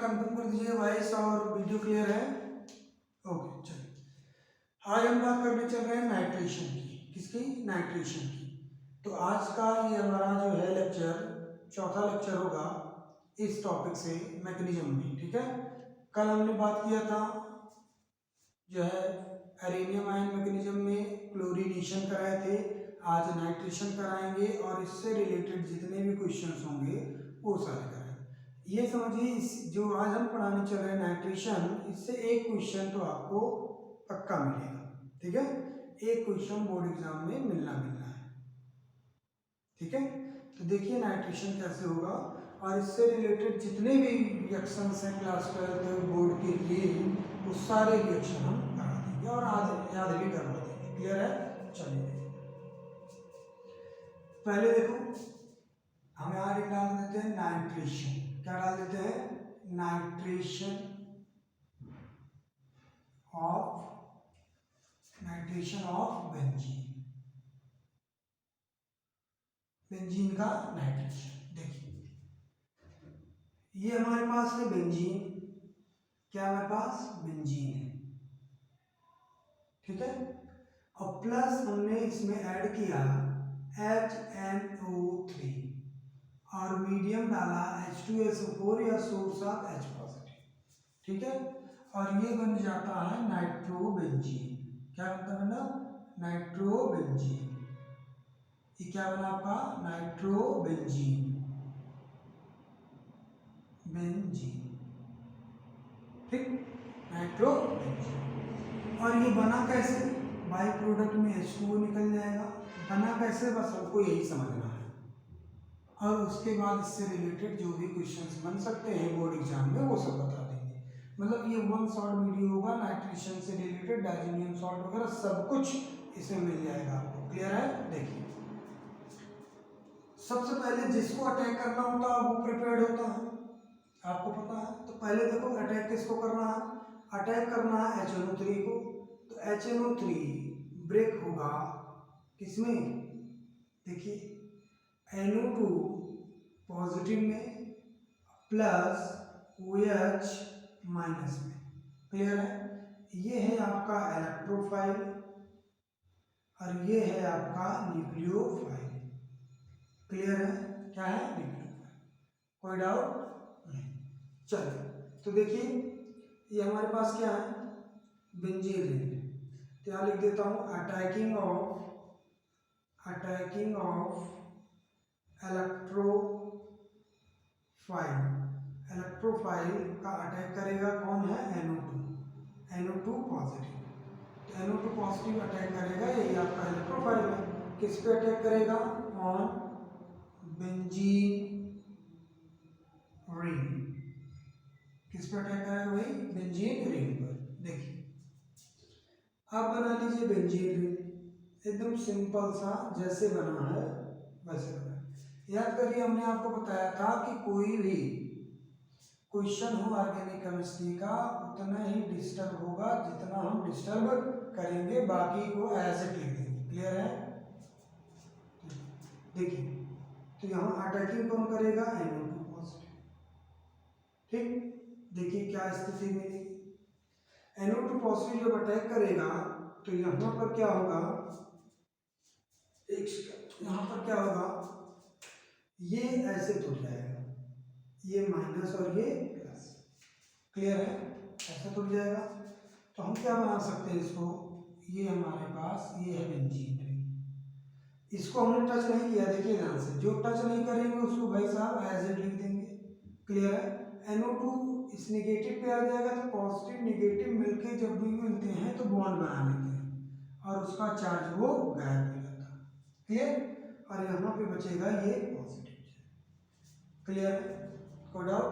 Confirm कर दीजिए voice और वीडियो क्लियर है। ओके चलिए, आज हम बात करने चल रहे हैं नाइट्रेशन की। किसकी? नाइट्रेशन की। तो आज का ये हमारा जो है लेक्चर, चौथा लेक्चर होगा इस टॉपिक से, मैकेनिज्म में। ठीक है, कल हमने बात किया था जो है अरेनियम आयन मैकेनिज्म में क्लोरीनेशन कराए थे। आज नाइट्रेशन कराएंगे और इससे रिलेटेड जितने भी क्वेश्चंस होंगे वो सारे कराएंगे। ये समझिए, इस जो आज हम पढ़ाने चल रहे हैं नाइट्रेशन, इससे एक क्वेश्चन तो आपको पक्का मिलेगा। ठीक है, एक क्वेश्चन बोर्ड एग्जाम में मिलना है। ठीक है, तो देखिए नाइट्रेशन कैसे होगा और इससे रिलेटेड जितने भी रिएक्शंस हैं क्लास 12 बोर्ड के लिए, वो सारे रिएक्शन हम करा देंगे और आज याद भी करवा देंगे। क्लियर है? चलिए पहले देखो, हम यहाँ डाल देते हैं नाइट्रेशन। क्या डाल देते हैं? Nitration of benzene. बेंजीन का नाइट्रेशन। देखिए ये हमारे पास है बेंजीन। क्या हमारे पास? बेंजीन है। ठीक है, और प्लस हमने इसमें ऐड किया HNO3 और मीडियम डाला H2SO4 या सोर्स ऑफ H पॉजिटिव। ठीक है, और ये बन जाता है नाइट्रोबेंजीन। क्या बनता है ना? नाइट्रोबेंजीन। ये क्या बना आपका? नाइट्रोबेंजीन। ठीक, नाइट्रोबेंजीन। और ये बना कैसे? बाई प्रोडक्ट में H2O निकल जाएगा। बना कैसे? बस हमको यही समझना है, और उसके बाद इससे रिलेटेड जो भी क्वेश्चंस बन सकते हैं बोर्ड एग्जाम में वो सब बता देंगे। मतलब ये वन शॉर्ट वीडियो होगा, नाइट्रेशन से रिलेटेड डायजेनियम सॉल्ट वगैरह सब कुछ इसमें मिल जाएगा आपको। क्लियर है? देखिए सबसे पहले जिसको अटैक करना होता है वो प्रिपेयर्ड होता है, आपको पता है। तो पहले देखो अटैक किसको करना है? अटैक करना है HNO3 को। तो HNO3 ब्रेक होगा किसमें? देखिए NO2 पॉजिटिव में प्लस OH माइनस में। क्लियर है? ये है आपका इलेक्ट्रोफाइल और ये है आपका न्यूक्लियोफाइल। क्लियर है? क्या है? न्यूक्लियोफाइल। कोई डाउट नहीं? चलिए तो देखिए ये हमारे पास क्या है? Benzene ring. तो यहाँ लिख देता हूँ अटैकिंग ऑफ इलेक्ट्रोफाइल का अटैक करेगा कौन है? NO2 positive. तो NO2 पॉजिटिव अटैक करेगा, यही आपका इलेक्ट्रोफाइल है। किस पे अटैक करेगा? On benzene ring. किस पे अटैक करेगा? वही बेंजीन रिंग पर। देखिए अब बना लीजिए बेंजीन रिंग, एकदम सिंपल सा, जैसे बना है वैसे बना है। याद करिए हमने आपको बताया था कि कोई भी क्वेश्चन हो ऑर्गेनिक केमिस्ट्री का उतना ही डिस्टर्ब होगा जितना हम डिस्टर्ब करेंगे, बाकी को एज इट लिख देंगे। क्लियर है? देखिए तो यहाँ अटैकिंग कौन करेगा? NO2 positive. ठीक, देखिए क्या स्थिति मिलेगी। NO2 पॉजिटिव जब अटैक करेगा तो यहाँ पर क्या होगा? यहाँ पर क्या होगा? ये ऐसे टूट जाएगा, ये माइनस और ये प्लस। क्लियर है? ऐसे टूट जाएगा। तो हम क्या बना सकते हैं इसको? ये हमारे पास ये है बेंजीन रिंग, इसको हमने टच नहीं किया। देखिए ध्यान से, जो टच नहीं करेंगे उसको भाई साहब एज इट लिख देंगे। क्लियर है? NO2 इस नेगेटिव पे आ जाएगा तो पॉजिटिव नेगेटिव मिलके जब भी मिलते हैं तो बॉन्ड बना लेते हैं और उसका चार्ज वो गायब हो जाता है। क्लियर? और यहाँ पे बचेगा ये पॉजिटिव। क्लियर? कोई डाउट?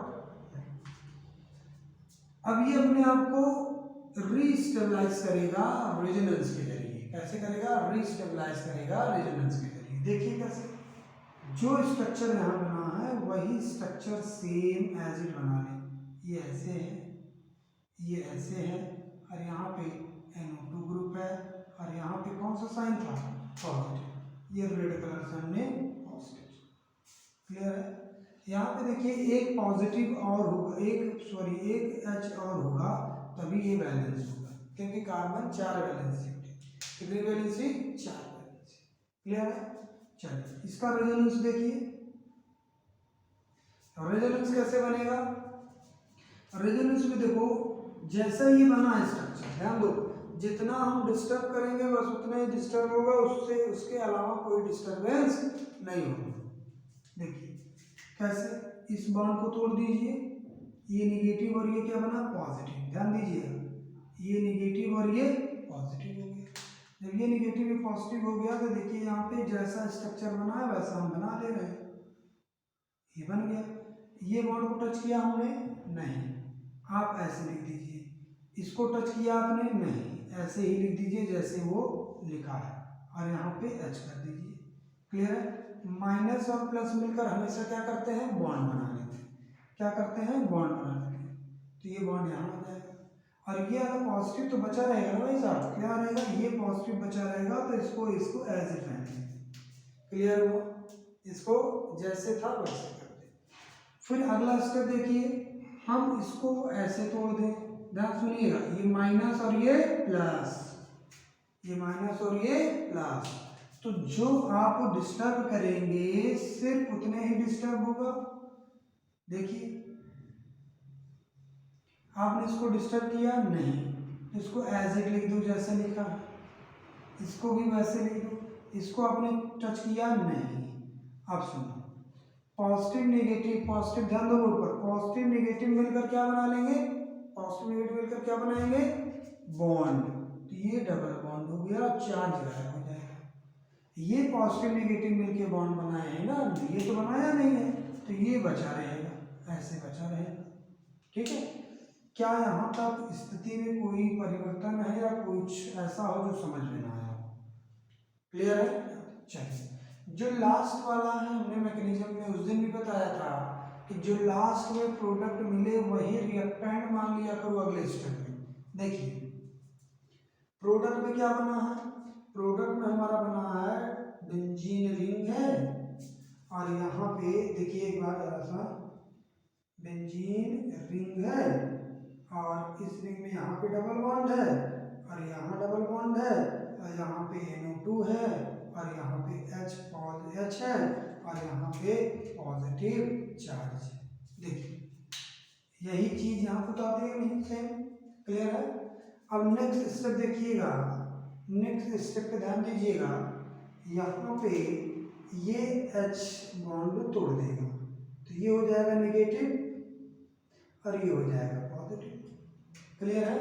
अब ये अपने आप को रीस्टेबलाइज करेगा रेजोनेंस के जरिए। कैसे करेगा? रीस्टेबलाइज करेगा रेजोनेंस के जरिए। देखिए कैसे, जो स्ट्रक्चर यहाँ बना है वही स्ट्रक्चर सेम एज इट बना ले। ये ऐसे है, ये ऐसे है, और यहाँ पे NO2 ग्रुप है, और यहाँ पे कौन सा साइन था? पॉजिटिव। ये रेड कलर से हमने पॉजिटिव। क्लियर है? यहाँ पे देखिए एक पॉजिटिव और होगा, एक H और होगा तभी ये बैलेंस होगा, क्योंकि कार्बन 4 वैलेंसी होती है। कितनी वैलेंसी? 4 वैलेंसी। क्लियर है? चलिए इसका रेजोनेंस देखिए। रेजोनेंस कैसे बनेगा? रेजोनेंस में देखो जैसा ये बना है स्ट्रक्चर, ध्यान दो, जितना हम डिस्टर्ब करेंगे बस उतना ही डिस्टर्ब होगा, उससे उसके अलावा कोई डिस्टर्बेंस नहीं होगा। देखिए कैसे, इस बॉन्ड को तोड़ दीजिए, ये निगेटिव और ये क्या बना? पॉजिटिव। ध्यान दीजिएगा, ये निगेटिव और ये पॉजिटिव हो गया। जब ये निगेटिव ये पॉजिटिव हो गया तो देखिए यहाँ पे जैसा स्ट्रक्चर बना है वैसा हम बना ले रहे हैं, ये बन गया। ये बॉन्ड को टच किया हमने? नहीं। आप ऐसे लिख दीजिए, इसको टच किया आपने? नहीं, ऐसे ही लिख दीजिए जैसे वो लिखा है और यहाँ पे एच कर दीजिए। क्लियर है? माइनस और प्लस मिलकर हमेशा क्या करते हैं? बॉन्ड बना लेते हैं। क्या करते हैं? बॉन्ड बना लेते हैं। तो ये बॉन्ड यहाँ आ जाएगा और ये वाला पॉजिटिव तो बचा रहेगा ना भाई साहब, क्या रहेगा? ये पॉजिटिव बचा रहेगा तो इसको एज इट रहेंगे। क्लियर हुआ? इसको जैसे था वैसे कर दे। फिर अगला स्टेप देखिए, हम इसको ऐसे तोड़ दें। ध्यान सुनिएगा, ये माइनस और ये प्लस, ये माइनस और ये प्लस, तो जो आप डिस्टर्ब करेंगे सिर्फ उतने ही डिस्टर्ब होगा। देखिए आपने इसको डिस्टर्ब किया नहीं, इसको एज इट लिख दो जैसे लिखा, इसको भी वैसे लिख दो। इसको आपने टच किया नहीं। अब सुनो, पॉजिटिव नेगेटिव, पॉजिटिव ध्यान दो बोर्ड पर, पॉजिटिव नेगेटिव मिलकर क्या बना लेंगे? पॉजिटिव नेगेटिव मिलकर क्या बनाएंगे? बॉन्ड। तो ये डबल बॉन्ड हो गया, चार्ज गायब हो जाएगा। ये पॉजिटिव नेगेटिव मिलकर बॉन्ड बनाए हैं ना, ये तो बनाया नहीं है, तो ये बचा रहेगा, ऐसे बचा रहेगा। ठीक है? क्या यहाँ तक स्थिति में कोई परिवर्तन है या कुछ ऐसा हो जो समझ में ना आया? क्लियर है? चलिए, जो लास्ट वाला है हमने मैकेनिज्म में उस दिन भी बताया था कि जो लास्ट में प्रोडक्ट मिले वही रिएक्टेंट मान लिया करो अगले स्टेप में। देखिए प्रोडक्ट में क्या बना है? प्रोडक्ट में हमारा बना है बेंजीन रिंग है और यहाँ पे देखिए एक बार जरा सा, बेंजीन रिंग है और इस रिंग में यहाँ पे डबल बॉन्ड है और यहाँ डबल बॉन्ड है और यहाँ पे NO2 है और यहाँ पे H है और यहाँ पे पॉजिटिव चार्ज है। देखिए यही चीज यहाँ बताते हैं नहीं? सेम। क्लियर है? अब नेक्स्ट स्टेप देखिएगा, नेक्स्ट स्टेप पे ध्यान दीजिएगा, यहाँ पे ये H बॉन्ड तोड़ देगा तो ये हो जाएगा नेगेटिव और ये हो जाएगा पॉजिटिव। क्लियर है?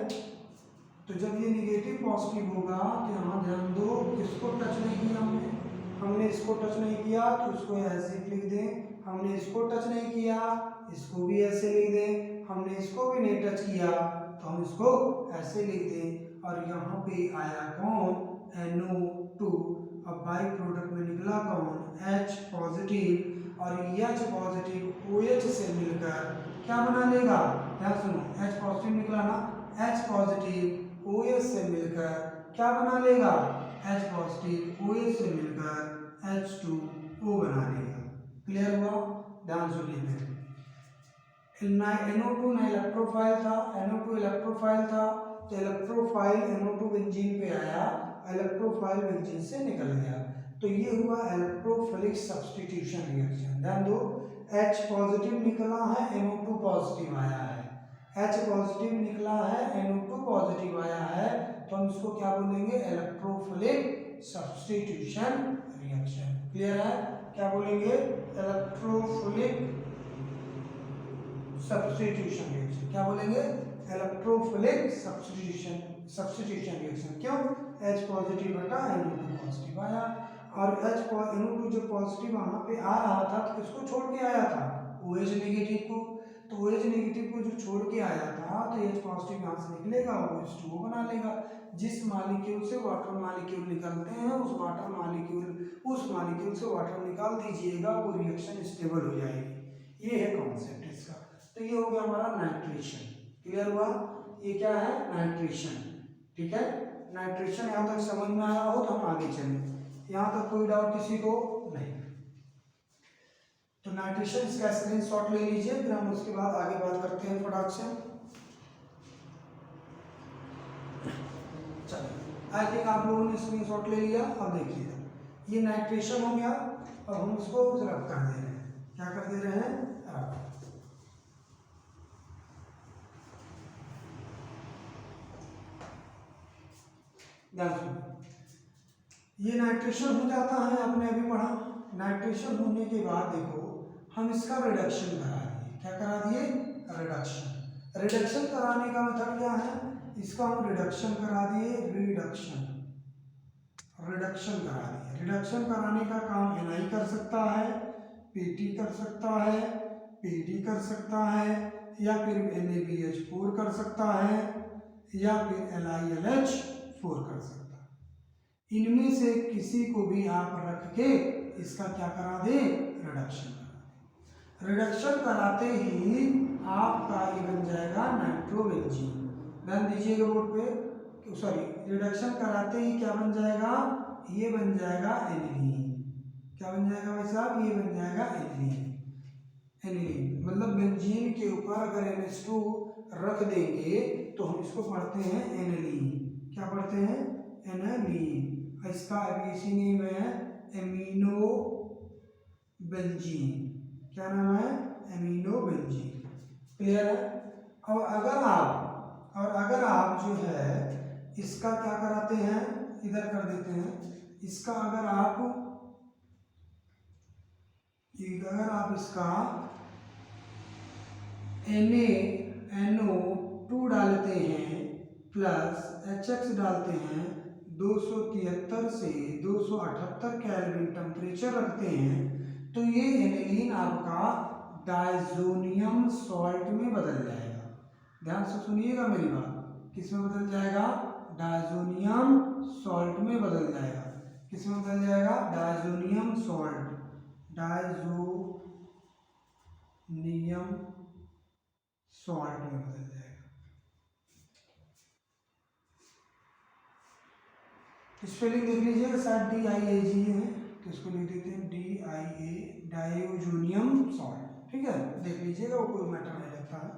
तो जब ये नेगेटिव पॉजिटिव होगा तो यहाँ ध्यान दो, किसको टच नहीं किया हमने इसको टच नहीं किया तो इसको ऐसे लिख दें, हमने इसको टच नहीं किया इसको भी ऐसे लिख दें, हमने इसको भी नहीं टच किया तो हम इसको ऐसे लिख दें और यहाँ पे आया कौन? NO2। अब बाई प्रोडक्ट में निकला कौन? H पॉजिटिव और H पॉजिटिव OH से मिलकर क्या बना लेगा? क्या सुनो, H पॉजिटिव निकला ना, H पॉजिटिव OH से मिलकर क्या बना लेगा? H पॉजिटिव OH से मिलकर H2O बना लेगा। क्लियर हुआ? ध्यान सुनिए, NO2 ना इलेक्ट्रोफाइल था, NO2 इलेक्ट्रोफाइल था तो इलेक्ट्रोफाइल NO2 बेंजीन पे आया, इलेक्ट्रोफाइल बेंजीन से निकल गया, तो ये हुआ इलेक्ट्रोफिलिक सब्स्टिट्यूशन रिएक्शन। ध्यान दो, H पॉजिटिव निकला है, NO2 पॉजिटिव आया है, H पॉजिटिव निकला है, NO2 पॉजिटिव आया है, तो हम इसको क्या बोलेंगे? Electrophilic substitution reaction. क्लियर है? क्या बोलेंगे? Electrophilic substitution reaction. क्या बोलेंगे? Electrophilic substitution reaction. क्यों? H पॉजिटिव बटा NO2 पॉजिटिव आया और NO2 जो पॉजिटिव वहां पे आ रहा था तो किसको छोड़ के आया था? OH नेगेटिव को। तो OH नेगेटिव को जो छोड़ के आया था तो H पॉजिटिव यहाँ से निकलेगा, OH2O बना लेगा। जिस मॉलिक्यूल से वाटर मॉलिक्यूल निकलते हैं उस मॉलिक्यूल से वाटर निकाल दीजिएगा, वो रिएक्शन स्टेबल हो जाएगी। ये है कॉन्सेप्ट इसका। तो ये हो गया हमारा नाइट्रेशन। क्लियर हुआ? ये क्या है? नाइट्रेशन। ठीक है? नाइट्रेशन यहाँ तक समझ में आया हो तो हम आगे चलें। यहाँ तक कोई डाउट किसी को? नहीं। तो नाइट्रेशन इसका स्क्रीनशॉट ले लीजिए, फिर हम उसके बाद आगे बात करते हैं फटाक से। चलिए, आई थिंक आप लोगों ने स्क्रीनशॉट ले लिया। अब देखिएगा, ये नाइट्रेशन हो गया, और हम उसको रब कर दे रहे हैं। क्या कर दे रहे हैं? रब। ध्यान सुनिए, ये नाइट्रेशन हो जाता है, आपने अभी पढ़ा। नाइट्रेशन होने के बाद देखो, हम इसका रिडक्शन करा दिए। क्या करा दिए? रिडक्शन। रिडक्शन कराने का मेथड क्या है? इसका हम रिडक्शन करा दिए, रिडक्शन करा दिए। रिडक्शन कराने का काम एनआई कर सकता है, पीटी कर सकता है, पीडी कर सकता है, या फिर NaBH4 कर सकता है, या फिर LiLH4 कर सकता है। इनमें से किसी को भी आप रख के इसका क्या करा दे? रिडक्शन करा दे। रिडक्शन कराते ही आपका ये बन जाएगा नाइट्रोबेंजीन। ध्यान दीजिएगा बोर्ड पे, सॉरी, रिडक्शन कराते ही क्या बन जाएगा? ये बन जाएगा एनिलीन। क्या बन जाएगा भाई साहब? ये बन जाएगा एनिलीन। एनिलीन मतलब बेंजीन के ऊपर अगर NH2 रख देंगे तो हम इसको पढ़ते हैं एनिलीन। क्या पढ़ते हैं? एनिलीन। इसका एब्रिविएशन नेम है एमिनो बेंजीन। क्या नाम है? Amino benzene. क्लियर है? और अगर आप जो है इसका क्या कराते हैं, इधर कर देते हैं इसका, अगर आप इसका NaNO2 डालते हैं प्लस HX डालते हैं, 273 से 278 केल्विन टेम्परेचर रखते हैं, तो ये एनिलीन आपका डायजोनियम सॉल्ट में बदल जाएगा। ध्यान से सुनिएगा मेरी बात, किस में बदल जाएगा? डायजोनियम सॉल्ट में बदल जाएगा। किस में बदल जाएगा? Diazonium salt. डायजोनियम सॉल्ट में बदल जाएगा। स्पेलिंग देख लीजिएगा, शायद DIAG है, तो इसको लिख देते हैं DIA, डायोजोनियम सॉल्ट। ठीक है, देख लीजिएगा, वो कोई मैटर नहीं रखता है।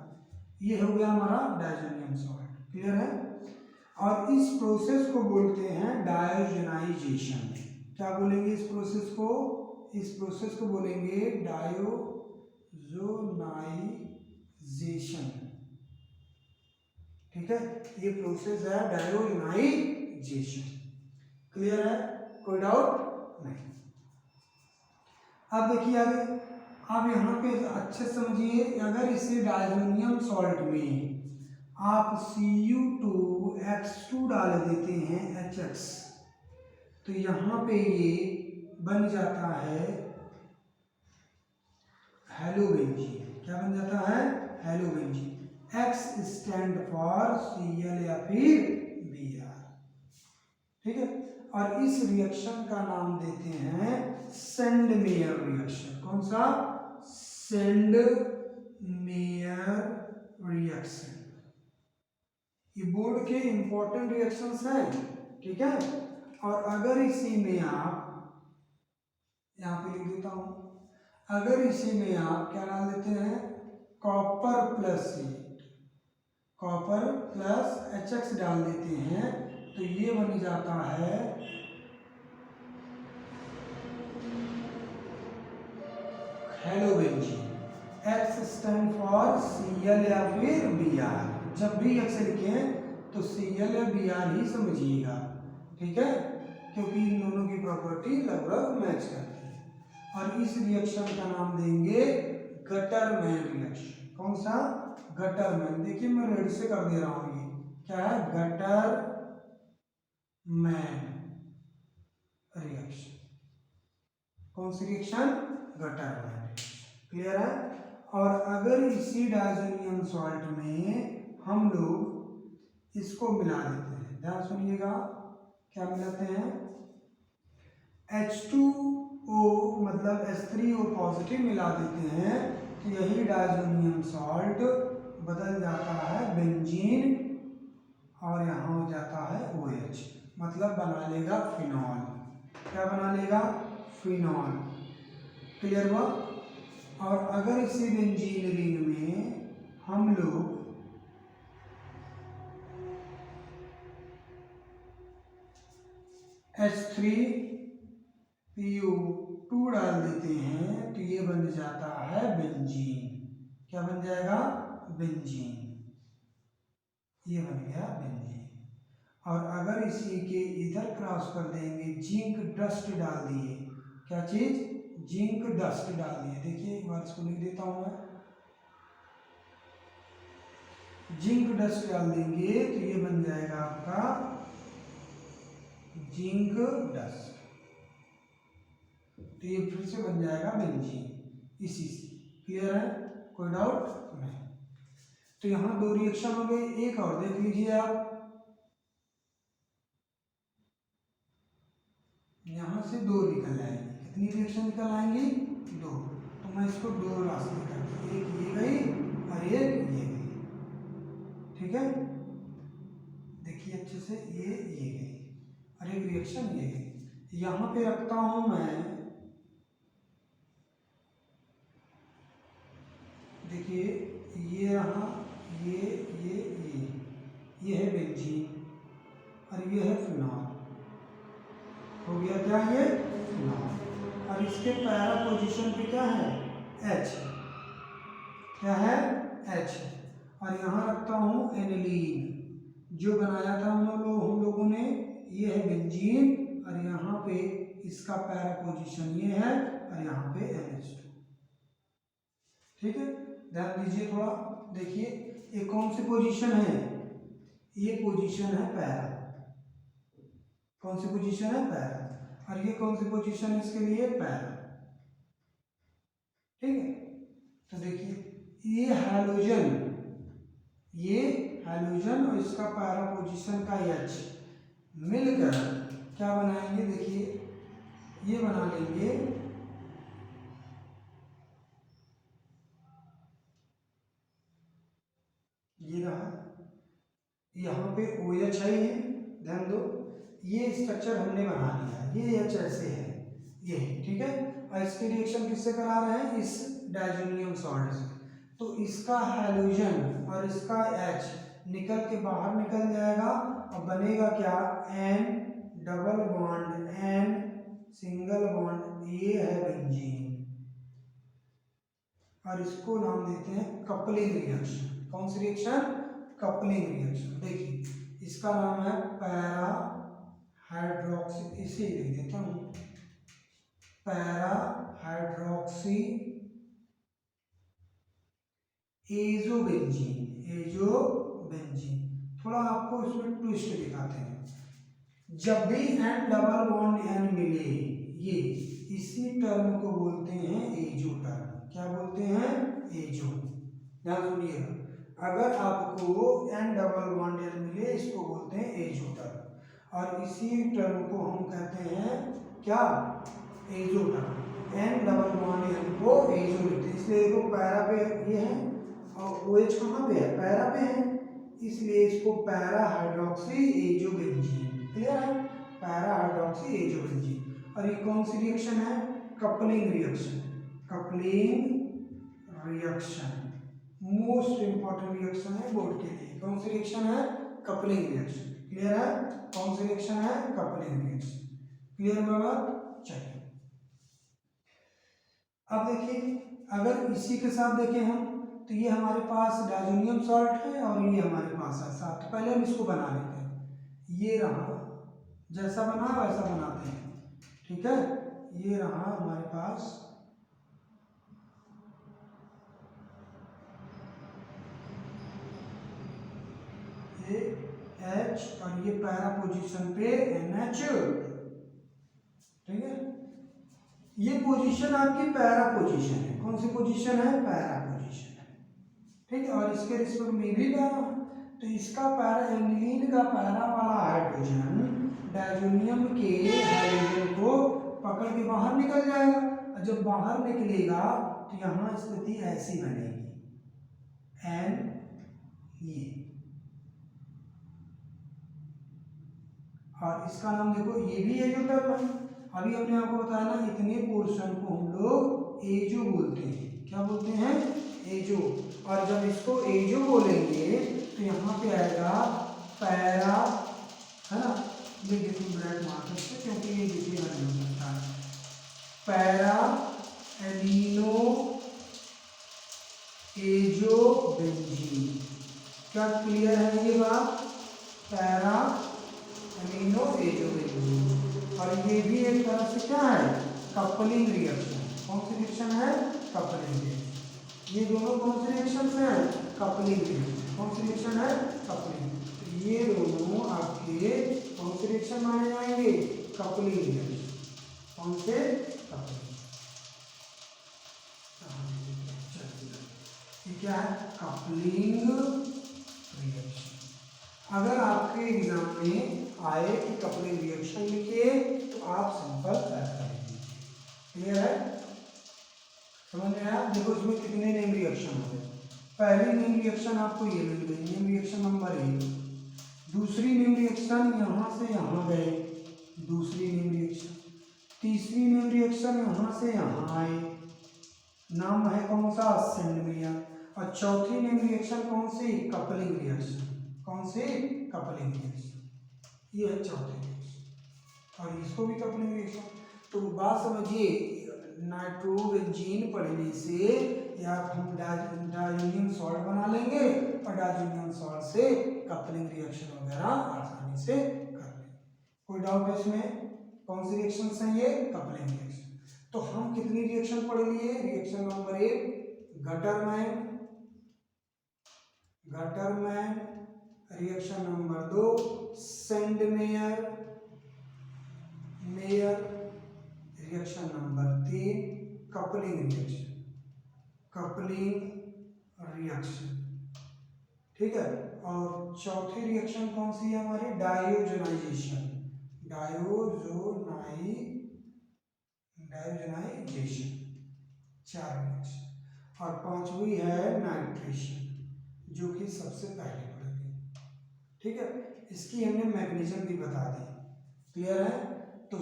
ये हो गया हमारा डायजोनियम सॉल्ट। क्लियर है? और इस प्रोसेस को बोलते हैं डायोजेनाइजेशन। क्या बोलेंगे इस प्रोसेस को? इस प्रोसेस को बोलेंगे डायोजेनाइजेशन। ठीक है, ये प्रोसेस है डायोजेनाइजेशन। क्लियर है? कोई डाउट नहीं। अब देखिए आगे, आप यहाँ पे अच्छे समझिए, अगर इसे डायजोनियम सॉल्ट में आप Cu2X2 डाल देते हैं HX, तो यहाँ पे ये बन जाता है हेलोबेंजीन। क्या बन जाता है? हेलोबेंजीन। X स्टैंड फॉर Cl या फिर Br। ठीक है, और इस रिएक्शन का नाम देते हैं सेंडमेयर रिएक्शन। कौन सा? Sandmeyer reaction. ये बोर्ड के इंपॉर्टेंट रिएक्शंस हैं। ठीक है, और अगर इसी में आप, यहाँ पे लिख देता हूं, अगर इसी में आप क्या डाल देते हैं? कॉपर प्लस HX डाल देते हैं, तो ये बन जाता है हेलोबेंजीन। X स्टैंड फॉर Cl या फिर Br। जब भी X लिखें तो Cl या Br ही समझिएगा। ठीक है, क्योंकि इन दोनों की प्रॉपर्टी लगभग मैच करती है। और इस रिएक्शन का नाम देंगे गटरमैन रिएक्शन। कौन सा? गटरमैन। देखिए मैं रेड से कर दे रहा हूं, ये क्या है? Gattermann reaction. कौन सी रिएक्शन? गटरमैन। क्लियर है? और अगर इसी डायजोनियम सॉल्ट में हम लोग इसको मिला देते हैं, ध्यान सुनिएगा, क्या मिलाते हैं? H2O मतलब H3O पॉजिटिव मिला देते हैं, तो यही डायजोनियम सॉल्ट बदल जाता है बेंजीन, और यहाँ हो जाता है OH, मतलब बना लेगा फिनॉल। क्या बना लेगा? फिनॉल। क्लियर हुआ? अगर इसी बेंजीन रिंग में हम लोग H3PO2 डाल देते हैं तो ये बन जाता है बेंजीन। क्या बन जाएगा? बेंजीन। ये बन गया बेंजीन। और अगर इसी के इधर क्रॉस कर देंगे, जिंक डस्ट डाल दिए, क्या चीज? जिंक डस्ट डाल दिए। देखिए एक बार इसको लिख देता हूं मैं, जिंक डस्ट डाल देंगे तो ये बन जाएगा आपका जिंक डस्ट। तो ये फिर से बन जाएगा बेंजीन इसी से। क्लियर है? कोई डाउट नहीं। तो यहाँ दो रिएक्शन हो गए। एक और देख लीजिए आप, यहाँ से दो निकल आएंगे। कितनी रिएक्शन निकल आएंगी? दो। तो मैं इसको दो रास्ते करती, एक ये गई और एक ये गई। ठीक है, देखिए अच्छे से, ये गई और एक रिएक्शन ये गई। यहाँ पे रखता हूं मैं, देखिए ये रहा, ये है बेंजीन और ये है फिनॉल। हो गया क्या? ये फिनॉल। और इसके पैरा पोजीशन पे क्या है? H। क्या है? H। और यहाँ रखता हूँ एनिलीन, जो बनाया था हम लोगों ने। ये है बेंजीन और यहाँ पे इसका पैरा पोजीशन ये है और यहाँ पे NH2। ठीक है, ध्यान दीजिए थोड़ा। देखिए ये कौन सी पोजीशन है? ये पोजीशन है पैरा। कौन सी पोजीशन है? पैरा। और ये कौन सी पोजीशन है इसके लिए? पैरा। ठीक है, तो देखिए ये हैलोजन और इसका पैरा पोजीशन का H मिलकर क्या बनाएंगे? देखिए ये बना लेंगे ये रहा, यहाँ पे OH है। ध्यान दो, ये स्ट्रक्चर हमने बना लिया, ये H ऐसे है, ये ठीक है। और इसकी रिएक्शन किससे करा रहे हैं? इस डायजोनियम सॉल्ट से। तो इसका हैलोजन और इसका H निकल के बाहर निकल जाएगा और बनेगा क्या? N double bond N single bond, ये है बेंजीन। और इसको नाम देते हैं कपलिंग रिएक्शन। कौन सी रिएक्शन? Coupling reaction. देखिए इसका नाम है पैरा हाइड्रोक्सी, इसे लिख देता हूँ, पैरा हाइड्रोक्सी एजोबेंजीन। थोड़ा आपको इसमें ट्विस्ट दिखाते हैं। जब भी N डबल बॉन्ड N मिले, ये इसी टर्म को बोलते हैं एजो टर्म। क्या बोलते हैं? एजो। ध्यान सुनिएगा, अगर आपको N डबल बॉन्ड N मिले, इसको बोलते हैं एजो टर्म। और इसी टर्म को हम कहते हैं क्या? Azo term. N double bond N को एजो लिखते हैं। इसलिए देखो पैरा पे ये है और OH कहाँ पे है? पैरा पे है, इसलिए इसको पैरा हाइड्रोक्सी एजोबेंजीन। क्लियर है? Para hydroxy azobenzene. और ये कौन सी रिएक्शन है? Coupling reaction. Coupling reaction most important reaction है बोर्ड के लिए। कौन सी रिएक्शन है? Coupling reaction. क्लियर है? कौन सी रिएक्शन है? Coupling reaction. क्लियर हुआ बात? चलिए अब देखिए, अगर इसी के साथ देखें हम, तो ये हमारे पास डायजोनियम सॉल्ट है और ये हमारे पास है साथ। पहले हम इसको बना लेते हैं। ये रहा, जैसा बना वैसा बनाते हैं। ठीक है, ये रहा हमारे पास ये H और ये पैरा पोजीशन पे NH। ठीक है, ये पोजीशन आपकी पैरा पोजीशन है। कौन सी पोजीशन है? पैरा पोजीशन है। ठीक है, और इसके रिस्पेक्ट में भी पैरा, तो इसका पैरा, एनिलीन का पैरा वाला हाइड्रोजन डायजोनियम के हाइड्रोजन को पकड़ के बाहर निकल जाएगा। और जब बाहर निकलेगा तो यहाँ स्थिति ऐसी बनेगी, N ये, और इसका नाम देखो, ये भी एजो टर्म है। अभी हमने आपको बताया ना, इतने पोर्शन को हम लोग एजो बोलते हैं। क्या बोलते एजो, और जब इसको एजो बोलेंगे तो यहाँ पे आएगा पैरा, है ना, ये देखिए ब्रैकेट मार सकते क्योंकि ये देखिए नहीं हो सकता है, पैरा एमिनो एजो बेंजीन। क्या क्लियर है ये बात? पैरा एमिनो एजो बेंजीन, और ये भी एक तरह से क्या है, कपलिंग रिएक्शन। कौन सी रिएक्शन है? Coupling reaction. ये दोनों कौन से रिएक्शन हैं? Coupling reaction. कौन सी रिएक्शन है? कपलिंग। तो ये दोनों आपके कौन से रिएक्शन माने जाएंगे? Coupling reaction. कौन से? कपलिंग। ये क्या है? Coupling reaction. अगर आपके एग्जाम में आए कि कपलिंग रिएक्शन लिखिए तो आप सिंपल ऐसा लिखिए। क्लियर है? समझ में आया? देखो इसमें कितने नेम रिएक्शन हो गए। पहली नेम रिएक्शन आपको ये मिल गई, नेम रिएक्शन नंबर 1। दूसरी नेम रिएक्शन यहाँ से यहाँ गए, दूसरी नेम रिएक्शन। तीसरी नेम रिएक्शन यहाँ से यहाँ आए, नाम है कौन सा? सेंडमेयर। और चौथी नेम रिएक्शन कौन सी? Coupling reaction. कौन सी? Coupling reaction. ये है चौथी रिएक्शन, और इसको भी कपलिंग रिएक्शन। तो बात समझिए, नाइट्रोबेंजीन पढ़ने से या हम डायजोनियम सॉल्ट बना लेंगे और डायजोनियम सॉल्ट से कपलिंग रिएक्शन वगैरह आसानी से कर लेंगे। कोई डाउट है इसमें? कौन सी रिएक्शन है ये? Coupling reaction. तो हम कितनी रिएक्शन पढ़ लिए? Reaction number 1 Gattermann, Gattermann. Reaction number 2 Sandmeyer, mayor. Reaction number 3 coupling reaction, coupling reaction. ठीक है। और चौथी रिएक्शन कौन सी है हमारी? डायोजनाइजेशन, डायोजनाइजेशन। 4 रिएक्शन। और पांचवी है नाइट्रेशन, जो कि सबसे पहले पढ़ेंगे। ठीक है। इसकी हमने मैकेनिज्म भी बता दी। क्लियर है? तो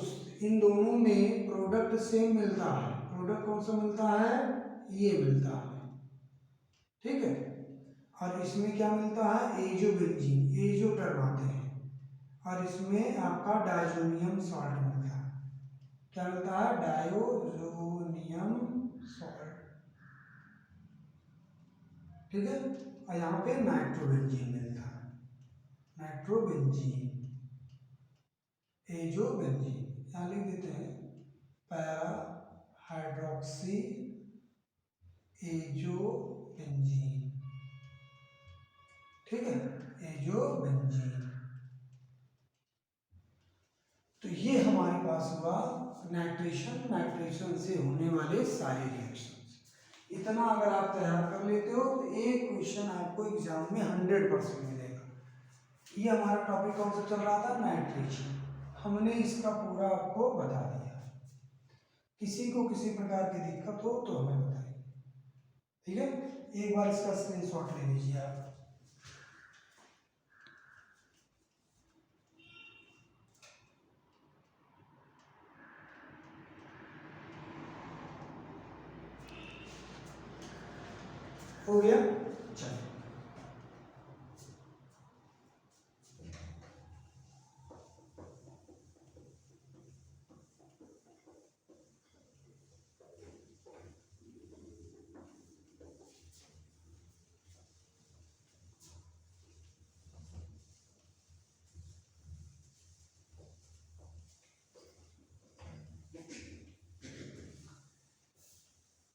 इन दोनों में प्रोडक्ट सेम मिलता है। प्रोडक्ट कौन सा मिलता है? ये मिलता है। ठीक है। और इसमें क्या मिलता है? एजो बेंजीन, एजो टर्म आते हैं, और इसमें आपका डायजोनियम सॉल्ट मिलता है। क्या मिलता है? Diazonium salt. ठीक है। और यहाँ पे नाइट्रोबेंजीन मिलता है, नाइट्रोबेंजीन, एजोबेंजीन। यहाँ लिख देते हैं पैरा हाइड्रोक्सी एजोबेंजीन। ठीक है, एजोबेंजीन। तो ये हमारे पास हुआ नाइट्रेशन, नाइट्रेशन से होने वाले सारे रिएक्शंस। इतना अगर आप तैयार कर लेते हो तो एक क्वेश्चन आपको एग्जाम में 100% मिलेगा। ये हमारा टॉपिक कौन सा चल रहा था? नाइट्रेशन। हमने इसका पूरा आपको बता दिया। किसी को किसी प्रकार की दिक्कत हो तो हमें बताइए। ठीक है, एक बार इसका स्क्रीनशॉट ले लीजिए आप। हो गया? चलिए,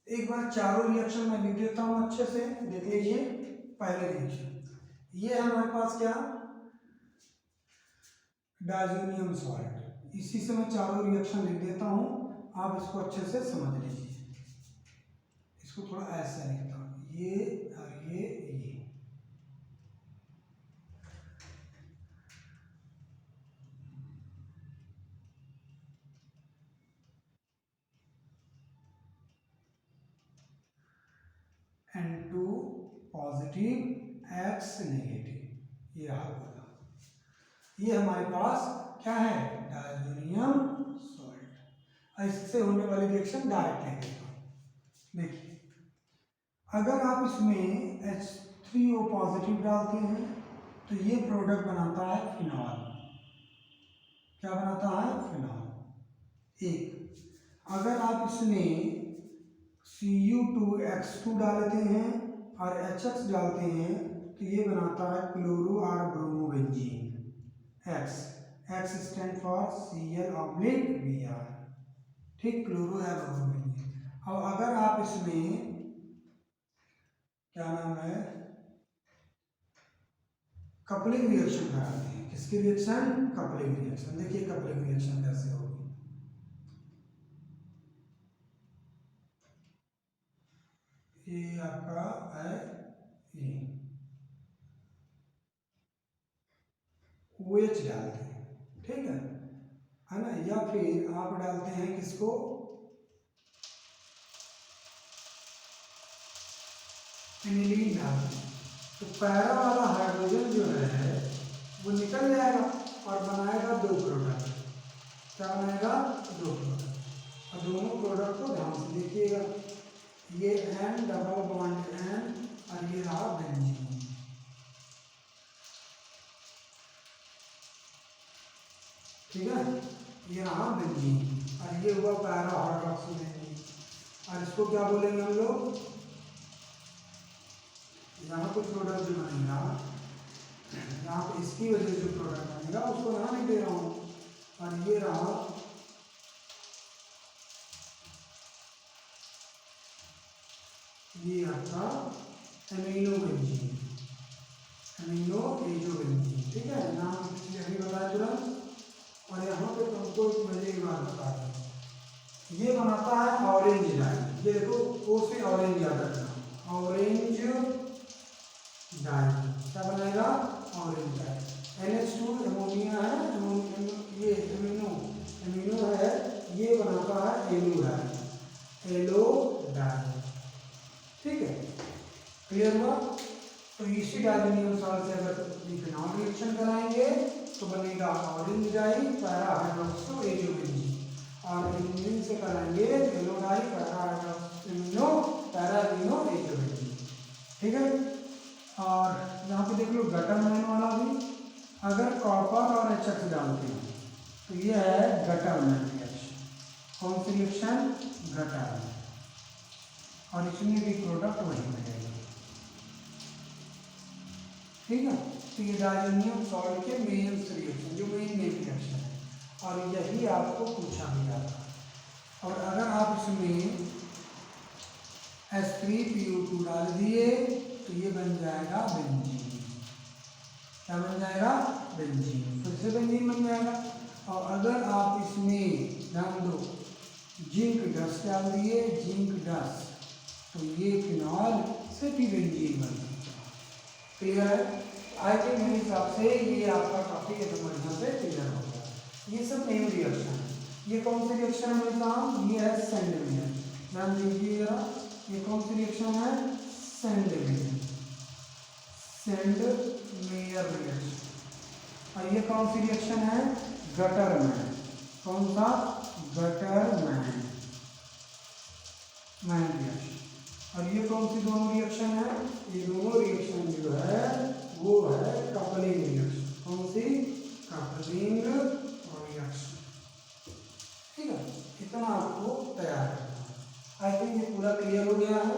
एक बार चारों रिएक्शन मैं लिख देता हूं, अच्छे से देख लीजिए। पहले रिएक्शन, ये हमारे पास क्या? Diazonium salt. इसी से मैं चारों रिएक्शन लिख देता हूं, आप इसको अच्छे से समझ लीजिए। इसको थोड़ा ऐसा लिखता हूं, ये और ये N2 पॉजिटिव X नेगेटिव, ये रहा बोला। ये हमारे पास क्या है? Diazonium salt. इससे होने वाली रिएक्शन डायरेक्ट लेंगे। देखिए, अगर आप इसमें H3O पॉजिटिव डालते हैं तो ये प्रोडक्ट बनाता है फिनॉल। क्या बनाता है? फिनॉल। एक अगर आप इसमें Cu2X2 डालते हैं और HX डालते हैं तो ये बनाता है क्लोरो और bromobenzene. X stand for Cl/Br। ठीक, क्लोरो या ब्रोमोबेंजीन। अब अगर आप इसमें क्या नाम है कपलिंग रिएक्शन कराते हैं, किसकी रिएक्शन? Coupling reaction. देखिए कपलिंग रिएक्शन कैसे होगी। ये आपका है ये OH डालते हैं, ठीक है ना, या फिर आप डालते हैं किसको? एनिलीन डालते हैं। तो पैरा वाला हाइड्रोजन जो है वो निकल जाएगा और बनाएगा दो प्रोडक्ट। क्या बनाएगा? दो प्रोडक्ट। और दोनों प्रोडक्ट को ध्यान से देखिएगा, ये N डबल बॉन्ड N और ये रहा बेंजीन। ठीक है, ये रहा बेंजीन और ये हुआ पैरा हाइड्रोक्सी बेंजीन। और इसको क्या बोलेंगे हम लोग? यहाँ कुछ प्रोडक्ट जो बनेगा, यहाँ पे इसकी वजह से जो प्रोडक्ट बनेगा उसको यहाँ नहीं दे रहा हूँ। और ये रहा ये आपका एमिनो बेंजीन, एमिनो एजोबेंजीन। ठीक है, नाम अभी बताया तुरंत। और यहाँ पे तुमको एक मजे की बात बता दूँ, ये बनाता है ऑरेंज डाई। ये देखो ओ से ऑरेंज याद रखना, ऑरेंज डाई। क्या बनाएगा? Orange die. NH2 अमोनिया है, ये एमिनो है, ये बनाता है एलो डाई, एलो डाई। ठीक है, क्लियर हुआ? तो इसी डाई अनुसार से अगर फिनॉल रिएक्शन कराएंगे तो बनेगा orange dye para hydroxo azobenzene, और इनमें से कराएंगे yellow dye para hydroxino para amino azobenzene. ठीक है, और यहाँ पे देख लो गटर मैन वाला भी, अगर कॉपर और HX डालते हैं तो ये है गटर मैन रिएक्शन। कौन सी रिएक्शन? Gutter man. और इसमें भी प्रोडक्ट वही मिलेगा। ठीक है, तो ये डायजोनियम सॉल्ट के मेंस रिएक्शन, जो मेन रिएक्शन है, और यही आपको पूछा भी जाता है। और अगर आप इसमें H3PO2 डाल दिए तो ये बन जाएगा बेंजीन। क्या बन जाएगा? बेंजीन। फिर से बेंजीन बन जाएगा। और अगर आप इसमें ध्यान दो जिंक डस्ट डाल दिए, जिंक डस्ट, तो ये फिनॉल से भी बेंजीन बन सकता है। क्लियर है? आई थिंक मेरे हिसाब से ये आपका काफी एकदम बढ़िया से क्लियर हो गया। ये सब मेन रिएक्शन है। ये कौन सी रिएक्शन है मेरे साहब? ये है सेंडमेयर। ध्यान दीजिए जरा, ये कौन सी रिएक्शन है? Sandmeyer, Sandmeyer reaction. और ये कौन सी रिएक्शन है? Gutter man. कौन सा? Gutter man reaction. और ये कौन सी दोनों रिएक्शन है? ये दोनों रिएक्शन जो है वो है कपलिंग रिएक्शन। कौन सी? Coupling reaction. ठीक है, इतना आपको तैयार करना है। आई थिंक ये पूरा क्लियर हो गया है।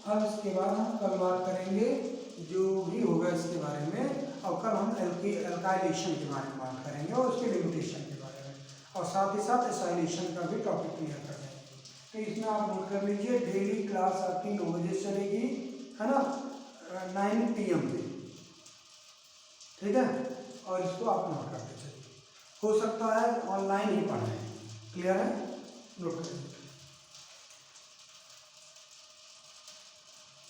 अब इसके बाद हम कल बात करेंगे जो भी होगा इसके बारे में, और कल हम एल्काइलेशन के बारे में बात करेंगे और उसके लिमिटेशन के बारे में, और साथ ही साथ एसाइलेशन का भी टॉपिक क्लियर कर देंगे। तो इसमें आप नोट कर लीजिए, डेली क्लास आपकी 9 बजे चलेगी, है ना, 9 PM पे। ठीक है, और इसको आप नोट करते चलिए। हो सकता है ऑनलाइन ही पढ़ें। क्लियर है? नोट करिए।